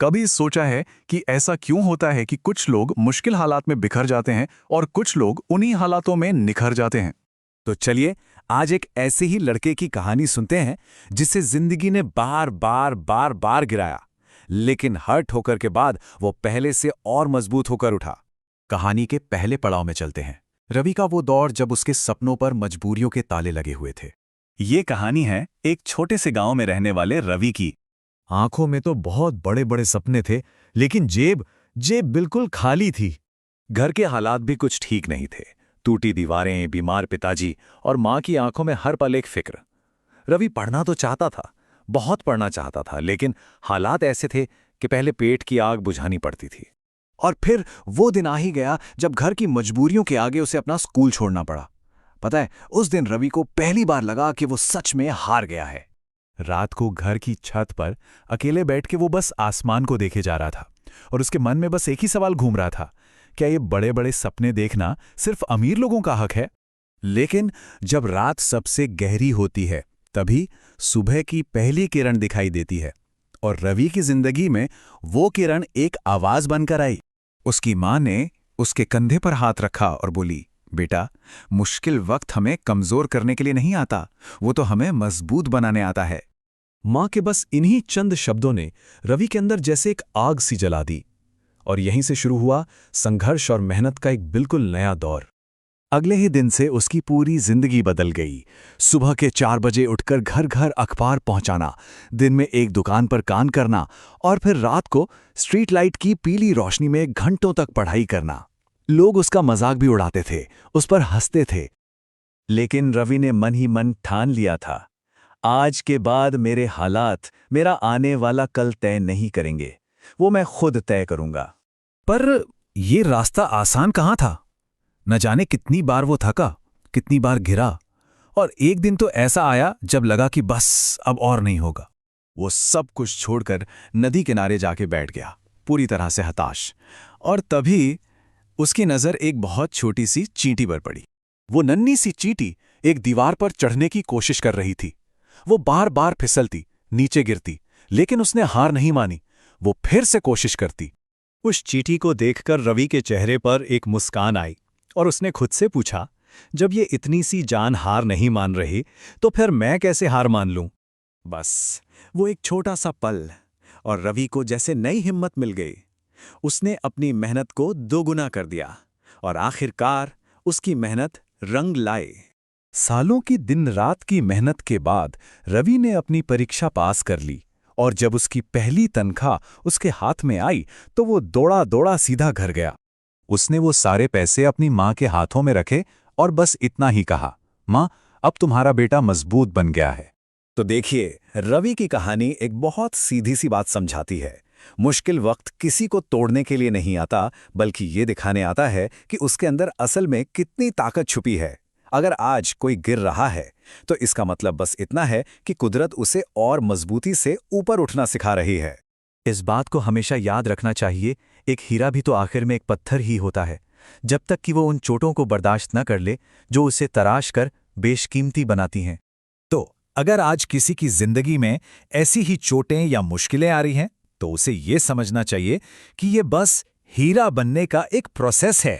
कभी सोचा है कि ऐसा क्यों होता है कि कुछ लोग मुश्किल हालात में बिखर जाते हैं और कुछ लोग उन्हीं हालातों में निखर जाते हैं? तो चलिए आज एक ऐसे ही लड़के की कहानी सुनते हैं जिसे जिंदगी ने बार बार बार बार गिराया, लेकिन हर ठोकर के बाद वो पहले से और मजबूत होकर उठा। कहानी के पहले पड़ाव में चलते हैं, रवि का वो दौर जब उसके सपनों पर मजबूरियों के ताले लगे हुए थे। ये कहानी है एक छोटे से गांव में रहने वाले रवि की। आंखों में तो बहुत बड़े बड़े सपने थे, लेकिन जेब जेब बिल्कुल खाली थी। घर के हालात भी कुछ ठीक नहीं थे। टूटी दीवारें, बीमार पिताजी और माँ की आंखों में हर पल एक फिक्र। रवि पढ़ना तो चाहता था, बहुत पढ़ना चाहता था, लेकिन हालात ऐसे थे कि पहले पेट की आग बुझानी पड़ती थी। और फिर वो दिन आ ही गया जब घर की मजबूरियों के आगे उसे अपना स्कूल छोड़ना पड़ा। पता है, उस दिन रवि को पहली बार लगा कि वो सच में हार गया है। रात को घर की छत पर अकेले बैठ के वो बस आसमान को देखे जा रहा था और उसके मन में बस एक ही सवाल घूम रहा था, क्या ये बड़े बड़े सपने देखना सिर्फ अमीर लोगों का हक है? लेकिन जब रात सबसे गहरी होती है तभी सुबह की पहली किरण दिखाई देती है, और रवि की जिंदगी में वो किरण एक आवाज बनकर आई। उसकी माँ ने उसके कंधे पर हाथ रखा और बोली, बेटा, मुश्किल वक्त हमें कमजोर करने के लिए नहीं आता, वो तो हमें मजबूत बनाने आता है। माँ के बस इन्हीं चंद शब्दों ने रवि के अंदर जैसे एक आग सी जला दी, और यहीं से शुरू हुआ संघर्ष और मेहनत का एक बिल्कुल नया दौर। अगले ही दिन से उसकी पूरी जिंदगी बदल गई। सुबह के 4 बजे उठकर घर घर अखबार पहुंचाना, दिन में एक दुकान पर काम करना और फिर रात को स्ट्रीट लाइट की पीली रोशनी में घंटों तक पढ़ाई करना। लोग उसका मजाक भी उड़ाते थे, उस पर हंसते थे, लेकिन रवि ने मन ही मन ठान लिया था, आज के बाद मेरे हालात मेरा आने वाला कल तय नहीं करेंगे, वो मैं खुद तय करूंगा। पर ये रास्ता आसान कहाँ था? न जाने कितनी बार वो थका, कितनी बार गिरा, और एक दिन तो ऐसा आया जब लगा कि बस अब और नहीं होगा। वो सब कुछ छोड़कर नदी किनारे जाके बैठ गया, पूरी तरह से हताश। और तभी उसकी नज़र एक बहुत छोटी सी चींटी पर पड़ी। वो नन्ही सी चींटी एक दीवार पर चढ़ने की कोशिश कर रही थी। वो बार बार फिसलती, नीचे गिरती, लेकिन उसने हार नहीं मानी। वो फिर से कोशिश करती। उस चींटी को देखकर रवि के चेहरे पर एक मुस्कान आई और उसने खुद से पूछा, जब ये इतनी सी जान हार नहीं मान रही तो फिर मैं कैसे हार मान लूं? बस वो एक छोटा सा पल, और रवि को जैसे नई हिम्मत मिल गई। उसने अपनी मेहनत को दोगुना कर दिया और आखिरकार उसकी मेहनत रंग लाई। सालों की दिन रात की मेहनत के बाद रवि ने अपनी परीक्षा पास कर ली, और जब उसकी पहली तनख्वाह उसके हाथ में आई तो वो दौड़ा दौड़ा सीधा घर गया। उसने वो सारे पैसे अपनी माँ के हाथों में रखे और बस इतना ही कहा, माँ, अब तुम्हारा बेटा मजबूत बन गया है। तो देखिए, रवि की कहानी एक बहुत सीधी सी बात समझाती है। मुश्किल वक्त किसी को तोड़ने के लिए नहीं आता, बल्कि ये दिखाने आता है कि उसके अंदर असल में कितनी ताकत छुपी है। अगर आज कोई गिर रहा है तो इसका मतलब बस इतना है कि कुदरत उसे और मजबूती से ऊपर उठना सिखा रही है। इस बात को हमेशा याद रखना चाहिए, एक हीरा भी तो आखिर में एक पत्थर ही होता है, जब तक कि वो उन चोटों को बर्दाश्त न कर ले जो उसे तराश कर बेशकीमती बनाती हैं। तो अगर आज किसी की जिंदगी में ऐसी ही चोटें या मुश्किलें आ रही हैं, तो उसे ये समझना चाहिए कि ये बस हीरा बनने का एक प्रोसेस है।